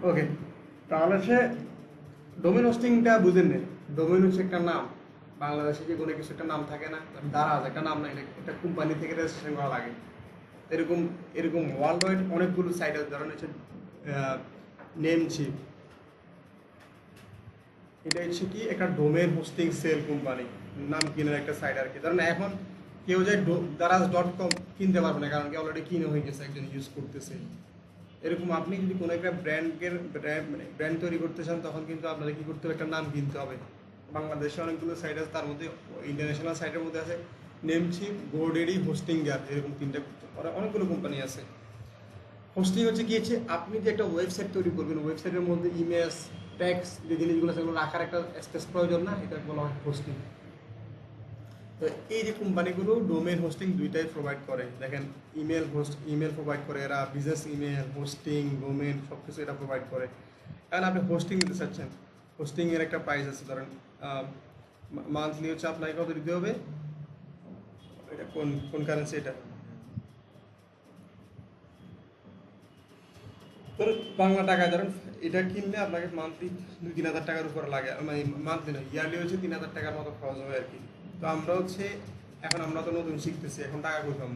ওকে, তাহলে সে ডোমেন হোস্টিংটা বুঝেন নেই। ডোমেন হচ্ছে একটা নাম। বাংলাদেশে যে কোনো কিছু একটা নাম থাকে না, দারাজ একটা নাম না, এটা একটা কোম্পানি থেকে রেজিস্ট্রেশন করা লাগে। এরকম এরকম ওয়ার্ল্ড ওয়াইড অনেকগুলো সাইট আছে, ধরেন হচ্ছে নেমচিপ। এটা হচ্ছে কি একটা ডোমেন হোস্টিং সেল কোম্পানি, নাম কিনার একটা সাইট আর কি। ধরেন এখন কেউ যে daraz.com কিনতে পারবে না, কারণ কি অলরেডি কিনে হয়ে গেছে, একজন ইউজ করতেছে। এরকম আপনি যদি কোনো একটা ব্র্যান্ড তৈরি করতে চান, তখন কিন্তু আপনাদের কী করতে হবে, একটা নাম কিনতে হবে। বাংলাদেশে অনেকগুলো সাইট আছে, তার মধ্যে ইন্টারন্যাশনাল সাইটের মধ্যে আছে নেমচিপ, গোডেডি, হোস্টিং গ্যাপ, এরকম তিনটা অনেকগুলো কোম্পানি আছে। হোস্টিং হচ্ছে কি হচ্ছে, আপনি যে একটা ওয়েবসাইট তৈরি করবেন, ওয়েবসাইটের মধ্যে ইমেজ, ট্যাক্স যে জিনিসগুলো সেগুলো রাখার একটা স্পেস প্রয়োজন না, এটা বলা হয় হোস্টিং। তো এই যে কোম্পানিগুলো ডোমেন হোস্টিং দুইটাই প্রোভাইড করে। দেখেন, ইমেল প্রোভাইড করে এরা, বিজনেস ইমেল, হোস্টিং, ডোমেন সব কিছু এটা প্রোভাইড করে। কারণ আপনি হোস্টিং দিতে চাচ্ছেন, হোস্টিংয়ের একটা প্রাইস আছে। ধরেন মান্থলি হচ্ছে আপনাকে কত দিতে হবে, এটা কোন কোন কারেন্সি, এটা ধরুন বাংলা টাকায়। ধরেন এটা কিনলে আপনাকে মান্থলি 2-3 হাজার টাকার উপরে লাগে, মানে মান্থলি নয়, ইয়ারলি হচ্ছে 3,000 টাকার মতো খরচ হবে আর কি। তো আমরা হচ্ছে এখন আমরা তো নতুন শিখতেছি, এখন টাকা করতাম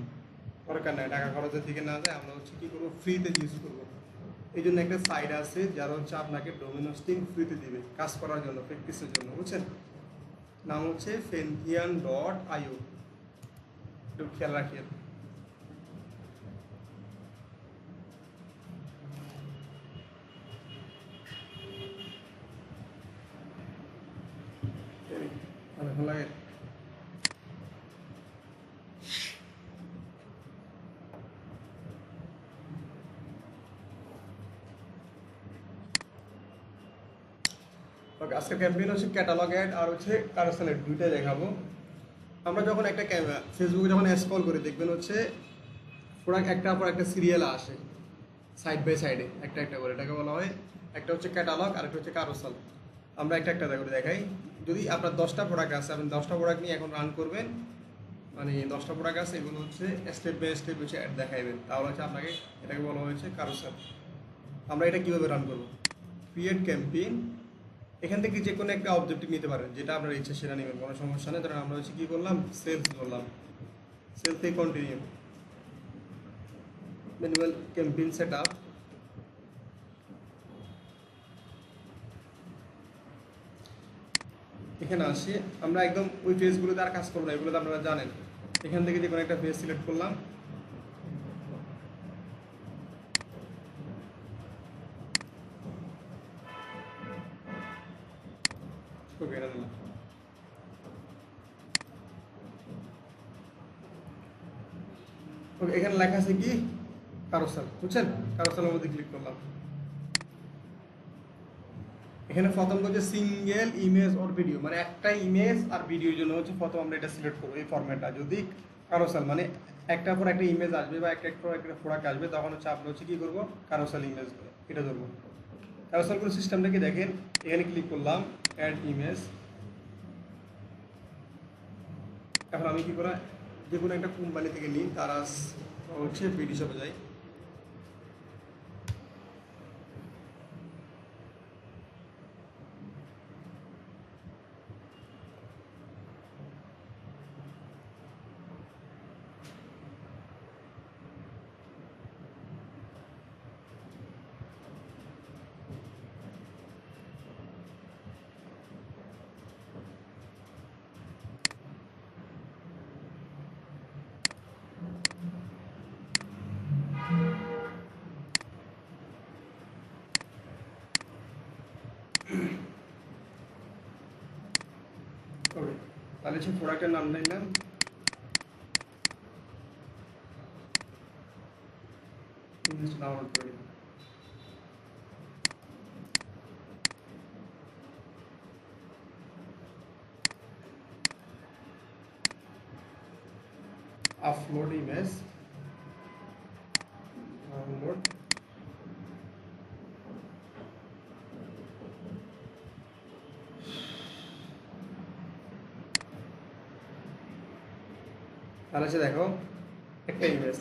দরকার নাই, টাকা খরচের দিকে না যায়, আমরা হচ্ছে কী করবো, ফ্রিতে ইউজ করবো। এই জন্য একটা সাইট আছে যারা হচ্ছে আপনাকে ডোমেন হোস্টিং ফ্রিতে দিবে কাজ করার জন্য, প্র্যাকটিসের জন্য, বুঝছেন? নাম হচ্ছে fenthian.io, একটু খেয়াল রাখিয়েন। ভালো লাগে। ওকে, আজকের ক্যাম্পেইন হচ্ছে ক্যাটালগ অ্যাড আর হচ্ছে কারোসেল অ্যাড, দুইটাই দেখাবো। আমরা যখন একটা ফেসবুকে যখন স্ক্রল করি, দেখবেন হচ্ছে প্রোডাক্ট একটার পর একটা সিরিয়াল আসে সাইড বাই সাইডে, একটা একটা করে, এটাকে বলা হয়, একটা হচ্ছে ক্যাটালগ আর একটা হচ্ছে কারোসেল। আমরা একটা একটা করে দেখাই। যদি আপনার 10টা প্রোডাক্ট আছে, আপনি 10টা প্রোডাক্ট নিয়ে এখন রান করবেন, মানে 10টা প্রোডাক্ট আছে, এগুলো হচ্ছে স্টেপ বাই স্টেপ হচ্ছে অ্যাড দেখাইবেন, তাহলে হচ্ছে আপনাকে এটাকে বলা হয়েছে কারোসেল। আমরা এটা কীভাবে রান করবো, ক্রিয়েট ক্যাম্পেইন, এখান থেকে যে কোনো একটা অবজেক্টিভ নিতে পারেন, যেটা আপনার ইচ্ছা সেটা নেবেন, কোনো সমস্যা নেই। ধরেন আমরা হচ্ছে কী করলাম, সেলস ধরলাম, সেলস থেকে continue, manual campaign set up. এখানে আসি, আমরা একদম ওই পেজগুলোতে আর কাজ করবো না, এগুলো তো আপনারা জানেন। এখান থেকে যে কোনো একটা পেজ সিলেক্ট করলাম, ওকে, এটা দিলাম। ওকে, এখানে লেখা আছে কি, কারোসেল, বুঝছেন? কারোসেলের মধ্যে ক্লিক করলাম। এখানে প্রথম হচ্ছে সিঙ্গেল ইমেজ অর ভিডিও, মানে একটা ইমেজ আর ভিডিওর জন্য হচ্ছে প্রথম আমরা এটা সিলেক্ট করবো, এই ফরম্যাটটা। যদি কারোসেল মানে একটার পর একটা ইমেজ আসবে বা একটা পর একটা প্রোডাক্ট আসবে, তখন হচ্ছে আমরা হচ্ছে কী করবো, কারোসেল ইমেজ এটা ধরবো। কারোসেল কোনো সিস্টেমটা কি দেখেন, এখানে ক্লিক করলাম, অ্যাড ইমেজ। এখন আমি কী করা, যে কোনো একটা কোম্পানি থেকে নিই, তারা হচ্ছে বিডি শপে যাই। ওকে, তাহলে হচ্ছে প্রোডাক্টের নাম নিলাম, ডাউনলোড করে দিলাম। Upload image, download. তাহলে হচ্ছে দেখো একটা ইমেজ,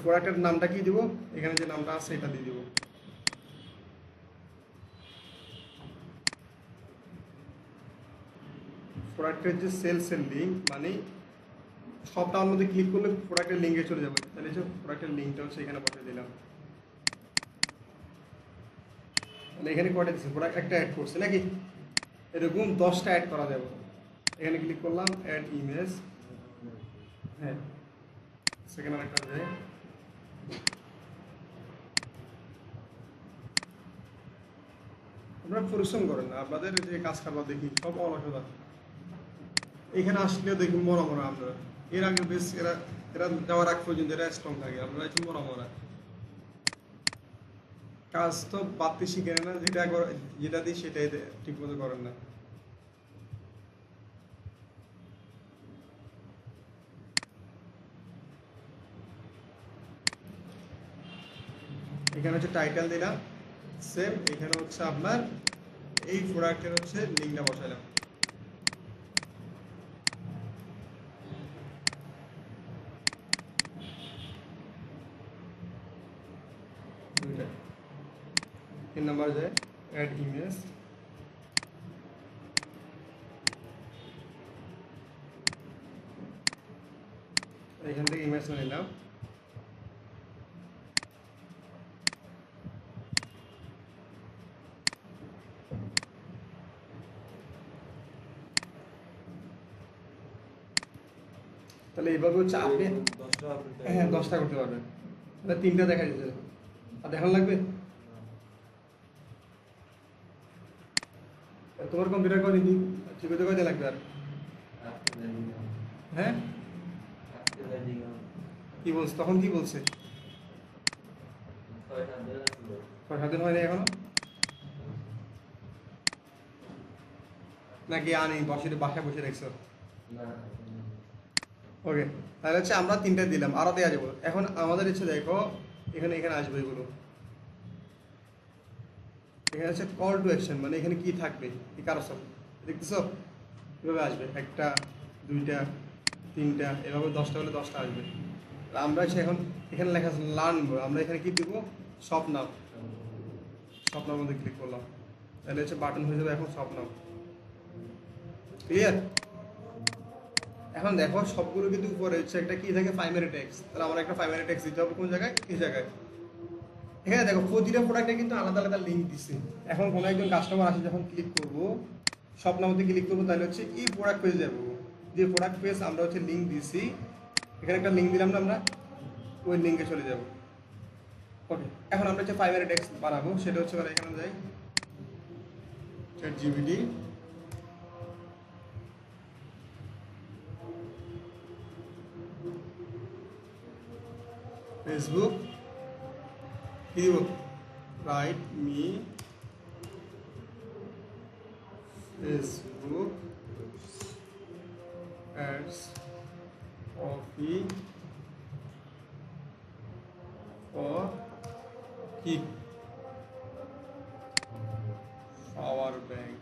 প্রোডাক্টের নামটা কি দিব, এখানে যে নামটা আছে এটা দিয়ে দিব। প্রোডাক্টের যে সেলসের লিঙ্ক মানে সবটার মধ্যে ক্লিক করলে প্রোডাক্টের লিঙ্কে চলে যাবে। তাহলে যে প্রোডাক্টের লিঙ্কটা হচ্ছে এখানে বসিয়ে দিলাম। তাহলে এখানে কয়টা দিচ্ছে প্রোডাক্ট একটা অ্যাড করছে নাকি, এরকম 10টা অ্যাড করা যাবে। এখানে ক্লিক করলাম অ্যাড ইমেজ, হ্যাঁ সেকেন্ড আরেকটা যায়। আপনারা পরিশ্রম করেন না, আপনাদের যে কাজ কারবার দেখি সব অলসতা। এখানে আসলেও দেখি মরা মরা আপনারা, এর আগে বেশ এরা এরা যাওয়ার আগ পর্যন্ত এরা স্ট্রং থাকে, আপনারা একটু মরা মরা। কাজ তো বাড়তে শিখে না, যেটা একবার যেটা দিই সেটাই ঠিক মতো করেন না। এখানে হচ্ছে টাইটেল দিলাম সেম, এখানে হচ্ছে আপনার এই প্রোডাক্টের হচ্ছে লিঙ্কটা বসাইলাম। দুইটা 3 নাম্বার যায় অ্যাড ইমেজ, এখান থেকে ইমেজটা নিলাম। তাহলে এইভাবে হচ্ছে আপনি হ্যাঁ 10টা করতে পারবেন। তাহলে 3টা দেখা যাচ্ছে, আর দেখানো লাগবে। তোমার কম্পিউটার করে দিই, ঠিক হতে কয়টা লাগবে আর? হ্যাঁ কি বলছে তখন, কি বলছে 6-7 দিন হয়নি এখনো নাকি? আনি বাসায় বসে দেখছো? ওকে, তাহলে হচ্ছে আমরা 3টা দিলাম, আরো দেওয়া যাবো। এখন আমাদের ইচ্ছে দেখো এখানে এখানে আসবে এগুলো, এখানে হচ্ছে কল টু অ্যাকশন, মানে এখানে কি থাকবে কি কারোসল দেখতেছো, এভাবে আসবে 1টা 2টা 3টা এভাবে 10টা হলে 10টা আসবে। আমরা হচ্ছে এখন এখানে লেখা আছে লার্ন, আমরা এখানে কি দিব সব নাম, সব নামের মধ্যে ক্লিক করলাম, তাহলে হচ্ছে বাটন হয়ে যাবে এখন সব নাম। ক্লিয়ার? এখন দেখো সবগুলো কিন্তু উপরে হচ্ছে একটা কি থাকে প্রাইমারি ট্যাক্স, তাহলে আমরা একটা প্রাইমারি ট্যাক্স দিতে হবে কোন জায়গায়, এই জায়গায়। এখানে দেখো প্রতিটা প্রোডাক্টে কিন্তু আলাদা আলাদা লিঙ্ক দিচ্ছে। এখন কোনো একজন কাস্টমার আসে যখন ক্লিক করবো সব নামতে ক্লিক করবো, তাহলে হচ্ছে এই প্রোডাক্ট পেজে যাবো, যে প্রোডাক্ট পেজ আমরা হচ্ছে লিঙ্ক দিছি, এখানে একটা লিঙ্ক দিলাম না আমরা, ওই লিঙ্কে চলে যাব। ওকে, এখন আমরা হচ্ছে প্রাইমারি ট্যাক্স বানাবো, সেটা হচ্ছে এখানে যাই ChatGPT, ফেসবুক কি দিব, write me Facebook ads copy for kick power bank.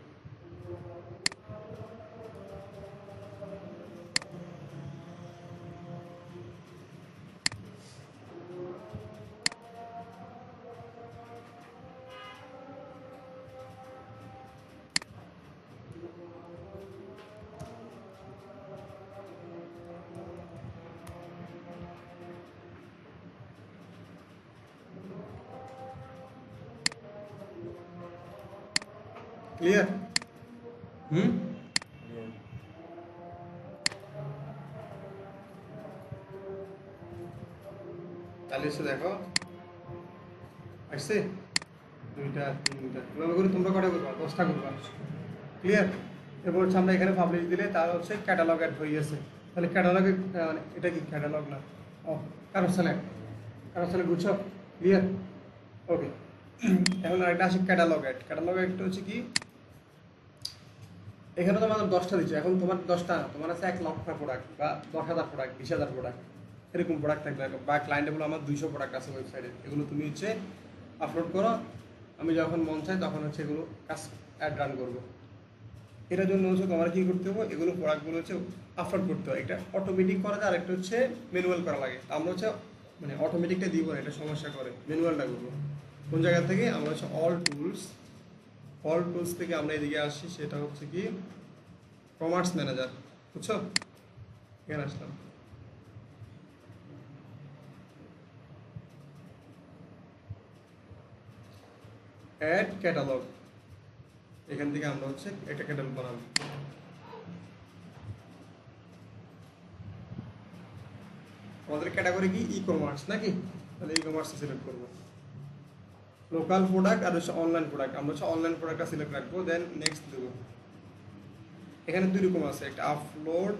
Clear? তাহলে এসে দেখো আসছে 2টা 3টা, এভাবে করে তোমরা কটা করবা, 10টা করবা। ক্লিয়ার? এরপর হচ্ছে আমরা এখানে পাবলিশ দিলে তার হচ্ছে ক্যাটালগ অ্যাড হয়ে গেছে। তাহলে ক্যাটালগে মানে এটা কি ক্যাটালগ না, ও কারোসেলে বুঝছো? ক্লিয়ার? ওকে, এখন আরেকটা আসে ক্যাটালগ অ্যাড। ক্যাটালগ অ্যাডটা হচ্ছে কি, এখানে তোমার 10টা দিচ্ছে, এখন তোমার 10টা না, তোমার আছে 1,00,000 প্রোডাক্ট বা 10,000 প্রোডাক্ট 20,000 প্রোডাক্ট এরকম প্রোডাক্ট থাকবে, বা ক্লায়েন্টে বলো আমার 200 প্রোডাক্ট আছে ওয়েবসাইটে, এগুলো তুমি হচ্ছে আপলোড করো, আমি যখন মন চাই তখন হচ্ছে এগুলো কাজ অ্যাড রান করবো। এটার জন্য হচ্ছে তোমার কী করতে হবে, এগুলো প্রোডাক্টগুলো হচ্ছে আপলোড করতে হয়, এটা অটোমেটিক করা যায়, আর একটা হচ্ছে ম্যানুয়াল করা লাগে। আমরা হচ্ছে মানে অটোমেটিকটা দিব না, এটা সমস্যা করে, ম্যানুয়ালটা করবো। কোন জায়গা থেকে আমরা হচ্ছে অল টুলস থেকে আমরা এদিকে আসি, সেটা হচ্ছে কি কমার্স ম্যানেজার, বুঝছো? এখানে আসলাম, অ্যাড ক্যাটালগ, এখান থেকে আমরা হচ্ছে একটা ক্যাটালগ বানাবো। আমাদের ক্যাটাগরি কি ই কমার্স নাকি, তাহলে ই কমার্স সিলেক্ট করবো। লোকাল প্রোডাক্ট আর হচ্ছে অনলাইন প্রোডাক্ট, আমরা হচ্ছে অনলাইন প্রোডাক্টটা সিলেক্ট রাখবো, দেন নেক্সট দেবো। এখানে দুই রকম আছে, একটা আপলোড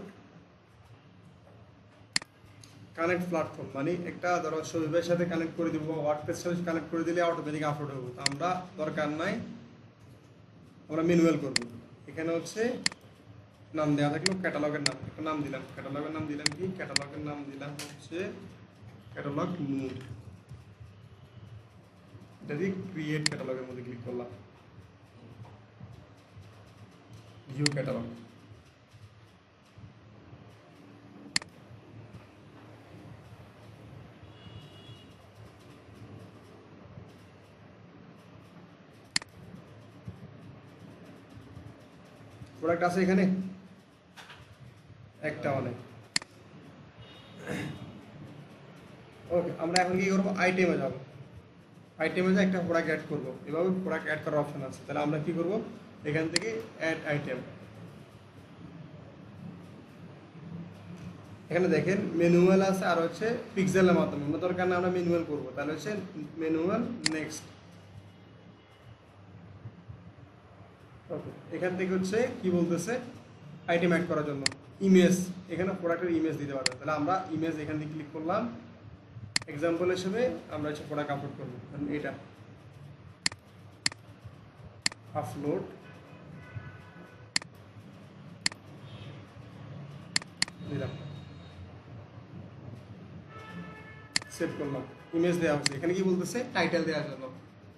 কানেক্ট প্ল্যাটফর্ম, মানে একটা ধরো শরীফের সাথে কানেক্ট করে দিব, ওয়ার্ডপ্রেসের সাথে কানেক্ট করে দিলে অটোমেটিক আপলোড হবে। তো আমরা দরকার নাই, আমরা ম্যানুয়াল করবো। এখানে হচ্ছে নাম দেওয়া থাকলো ক্যাটালগের নাম, একটা নাম দিলাম, ক্যাটালগের নাম দিলাম কি, ক্যাটালগের নাম দিলাম হচ্ছে ক্যাটালগ নিউ। এটা দিয়ে ক্রিয়েট ক্যাটালগের মধ্যে ক্লিক করলাম, ভিউ ক্যাটালগ। প্রোডাক্ট আছে এখানে একটা অনেক। ওকে, আমরা এখন কি করবো, আইটেমে যাবো। আইটেমে যা একটা প্রোডাক্ট অ্যাড করবো, এভাবে প্রোডাক্ট অ্যাড করার অপশন আছে। তাহলে আমরা কি করবো, এখান থেকে অ্যাড আইটেম, এখানে দেখেন ম্যানুয়াল আছে আর হচ্ছে পিক্সেলের মাধ্যমে। আমরা দরকার না আমরা ম্যানুয়াল করবো, তাহলে হচ্ছে ম্যানুয়াল নেক্সট। ওকে, এখান থেকে হচ্ছে কি বলতেছে, আইটেম অ্যাড করার জন্য ইমেজ, এখানে প্রোডাক্টের ইমেজ দিতে পারবেন। তাহলে আমরা ইমেজ এখান থেকে ক্লিক করলাম, এক্সাম্পল হিসেবে আমরা হচ্ছে প্রোডাক্ট আপলোড করবো, এটা আপলোড দিলাম, সেভ করলাম, ইমেজ দেওয়া হচ্ছে। এখানে কি বলতেছে, টাইটেল দেওয়ার জন্য।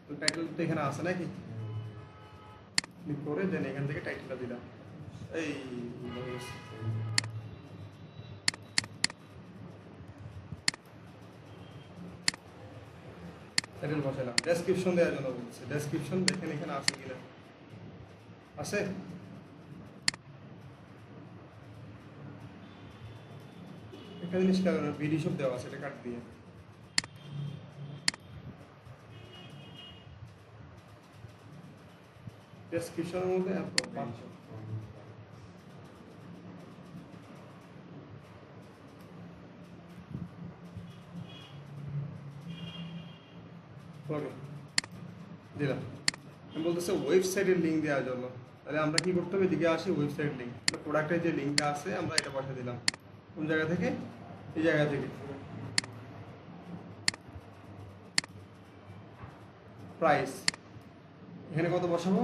তো টাইটেল তো এখানে আছে নাকি, ক্লিক করে দেন এখান থেকে টাইটেলটা দিলাম, এই টাইটেল বসালাম। ডেসক্রিপশন দেওয়ার জন্য বলছে, ডেসক্রিপশন দেখেন এখানে আছে কিনা, আছে। একটা জিনিস কারণ বিডি সব দেওয়া আছে, এটা কাট দিয়ে ডেসক্রিপশনের মধ্যে এত পাঁচশো। ওকে, দিলাম। আমি বলতেছে ওয়েবসাইটের লিঙ্ক দেওয়ার জন্য। তাহলে আমরা কি করতে হবে, এদিকে আসি ওয়েবসাইট লিঙ্ক, প্রোডাক্টের যে লিঙ্কটা আছে আমরা এটা বসে দিলাম। কোন জায়গা থেকে, এই জায়গা থেকে। প্রাইস এখানে কত বসাবো,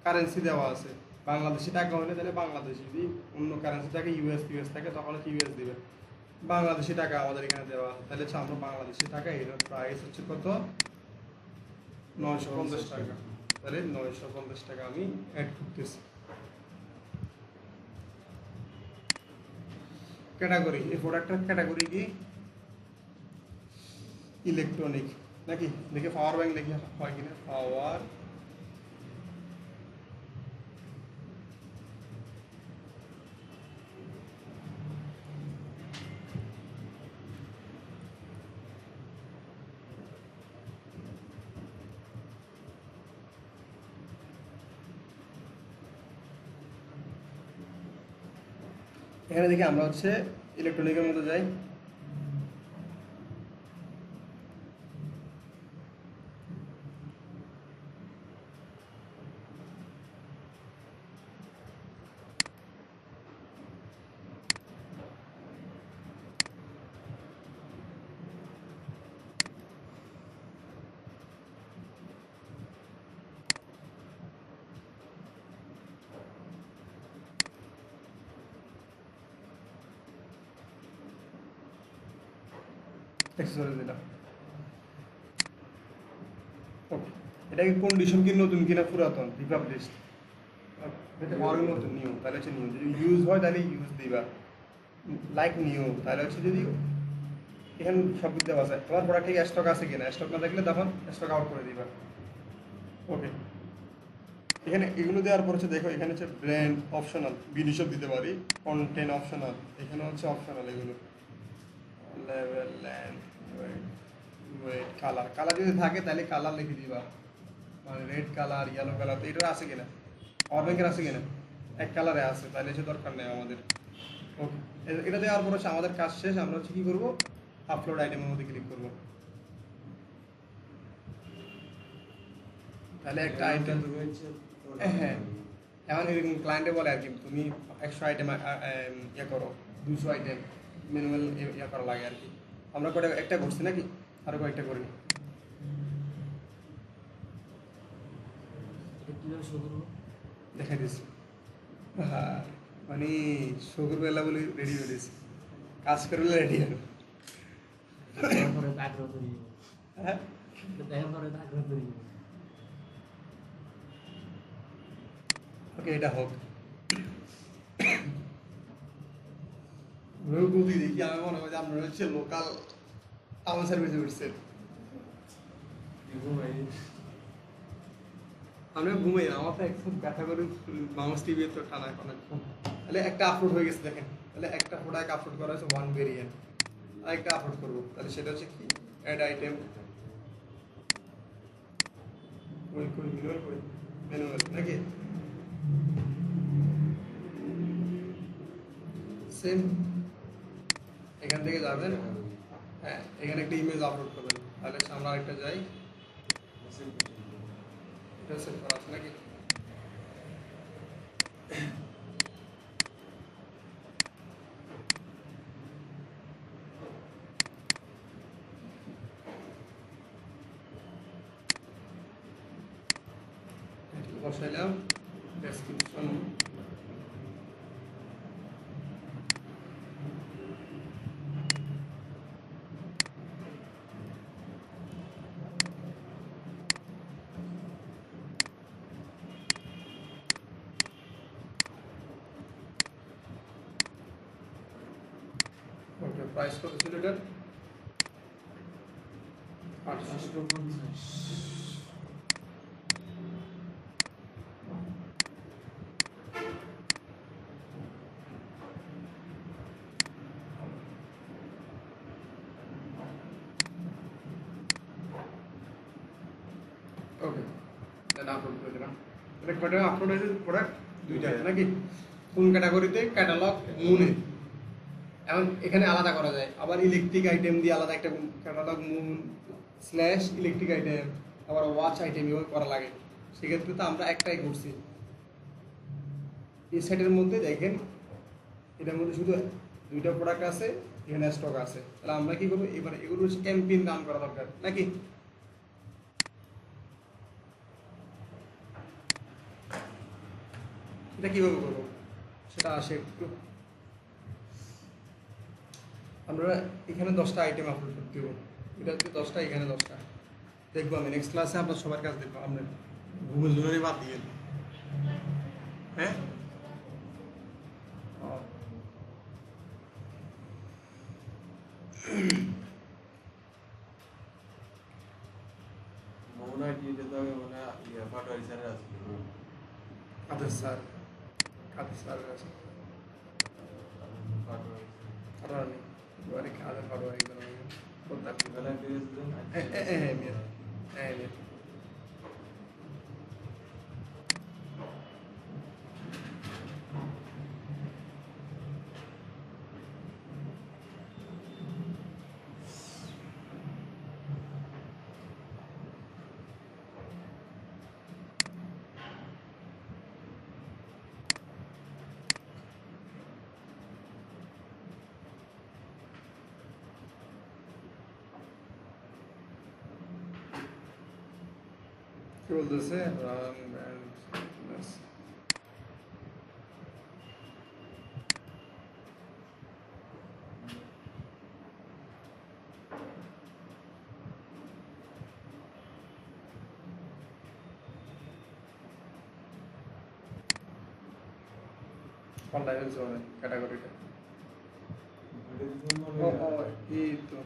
কারেন্সি দেওয়া আছে, বাংলাদেশি টাকা হলে তাহলে বাংলাদেশি, যদি অন্য কারেন্সি থাকে ইউএস থাকে তখন হচ্ছে ইউএস দিবে। বাংলাদেশি টাকা আমাদের এখানে দেওয়া আছে, তাহলে হচ্ছে আমরা বাংলাদেশি টাকা, এর প্রাইস হচ্ছে কত, 950 টাকা। তাহলে 950 টাকা আমি অ্যাড করতেছি। ক্যাটাগরি, এই প্রোডাক্টের ক্যাটাগরি কি ইলেকট্রনিক নাকি, দেখে পাওয়ার ব্যাংক লেখা হয় কিনা, পাওয়ার এখানে দেখি আমরা হচ্ছে ইলেকট্রনিকের মধ্যে যাই, অ্যাক্সেসরিজ দিলাম। ওকে, এটা কি কন্ডিশন কি নতুন কিনা পুরাতন, রিপাবলিশ, এটা পাওয়ার নতুন নিউ, তাহলে হচ্ছে নিউ। যদি ইউজ হয় তাহলে ইউজ দিবা, লাইক নিউ, তাহলে হচ্ছে যদি এখানে সব কিছু দেওয়া আছে। তোমার প্রোডাক্টে স্টক আছে কিনা, স্টক না থাকলে তখন স্টক আউট করে দিবা। ওকে, এখানে এগুলো দেওয়ার পর হচ্ছে দেখো এখানে হচ্ছে ব্র্যান্ড অপশনাল বিডিশপ দিতে পারি, কন্টেন্ট অপশনাল, এখানে হচ্ছে অপশনাল এগুলো level length weight colour, colour যদি থাকে তাহলে কালার লিখে দিবা, মানে রেড কালার ইয়েলো কালার, তো এটা আছে কিনা অর্ধেকের আছে কিনা, এক কালারে আছে, তাহলে হচ্ছে দরকার নেই আমাদের। ওকে, এটা দেওয়ার পর হচ্ছে আমাদের কাজ শেষ, আমরা হচ্ছে কী করবো, আপলোড আইটেমের মধ্যে ক্লিক করবো। তাহলে একটা আইটেম, হ্যাঁ এমন এরকম ক্লায়েন্টে বলে আর কি, তুমি 100 আইটেম ইয়ে করো, 200 আইটেম ম্যানুয়াল ইয়ে করা লাগে আর কি। আমরা কটা একটা করছি নাকি, আরও কয়েকটা করিনি। দেখাই দিচ্ছি, হ্যাঁ মানে শুক্রবেলা বলে রেডি হয়ে দিয়েছি, কাজ করলে রেডি হবে। হ্যাঁ ওকে, এটা হোক রঘুপতি দেখি, আমি মনে হয় যে আপনারা হচ্ছে লোকাল টাউন সার্ভিসে উঠছেন। আমিও ঘুমাই না, আমার তো একদম ব্যথা করে মাউস টিভি তো টানা অনেকক্ষণ। তাহলে একটা আপলোড হয়ে গেছে দেখেন, তাহলে একটা প্রোডাক্ট আপলোড করা হয়েছে 1 ভেরিয়েন্ট, আর একটা আপলোড করবো, তাহলে সেটা হচ্ছে কি অ্যাড আইটেম ম্যানুয়াল নাকি সেম, এখান থেকে যাবেন, হ্যাঁ এখানে একটা ইমেজ আপলোড করবেন, তাহলে আমরা আরেকটা যাই, এটা সেভ করা আছে নাকি, বসাইলাম ডেসক্রিপশন, ওকে প্রাইস কত ছিল এটার, 850। ওকে দেন আপলোড করে দিলাম, এটা কয়টা আপলোড হয়েছে প্রোডাক্ট, দুইটা নাকি, কোন ক্যাটাগরিতে, ক্যাটালগ মুনে, এখন এখানে আলাদা করা যায়, আবার ইলেকট্রিক আইটেম দিয়ে আলাদা একটা catalogue moon slash electric item, আবার ওয়াচ আইটেম এভাবে করা লাগে, সেক্ষেত্রে তো আমরা একটাই করছি। এই সেটের মধ্যে দেখেন এটার মধ্যে শুধু দুইটা প্রোডাক্ট আছে, এখানে স্টক আছে, তাহলে আমরা কি করবো এবার, এগুলো হচ্ছে ক্যাম্পেইন রান করা দরকার নাকি, এটা কিভাবে করবো সেটা আসে একটু, আমরা এখানে 10টা আইটেম আপলোড করতে হবে, এটা হচ্ছে 10টা, এখানে 10টা, দেখবো আমি নেক্সট ক্লাসে আপনার সবার কাছে দেখবো, আপনার গুগল জুনারি বাদ দিয়ে, হ্যাঁ কাদের স্যার, কাদের স্যার আছে কারণ এবারে কাদের পারোয়ারি করা কি বলতেছে, রান ব্যান্ড অনলাইনে চলে ক্যাটাগরিটা, ও ও এই তো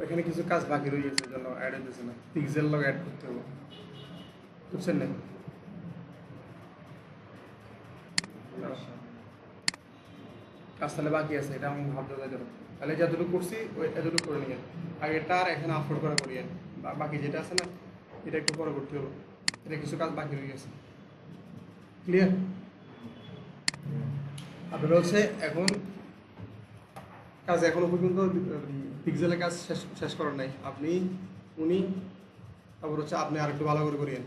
এখানে কিছু কাজ বাকি রয়ে গেছে, জন্য অ্যাড হইতেছে না, পিক্সেল লগ অ্যাড করতে হবে, বুঝছেন না? কাজ তাহলে বাকি আছে, এটা আমি ভাবতে চাই ধরো, তাহলে যতটুকু করছি ওই এতটুকু করে নিয়ে আগে এটা আর এখানে আপলোড করা করিয়েন, বাকি যেটা আছে না এটা একটু পরে করতে হবে, এটা কিছু কাজ বাকি রয়ে গেছে। ক্লিয়ার? আপনারা হচ্ছে এখন কাজ এখনো পর্যন্ত পিক্সেলের কাজ শেষ শেষ করার নাই, উনি তারপর হচ্ছে আপনি আর একটু ভালো করে করিয়েন।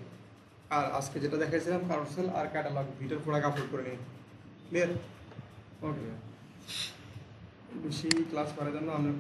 আর আজকে যেটা দেখাইছিলাম কারোসেল আর ক্যাটালগ ভিডিওর প্রোডাক্ট আপলোড করে নিন। ক্লিয়ার? ওকে, বেশি ক্লাস করার জন্য আমরা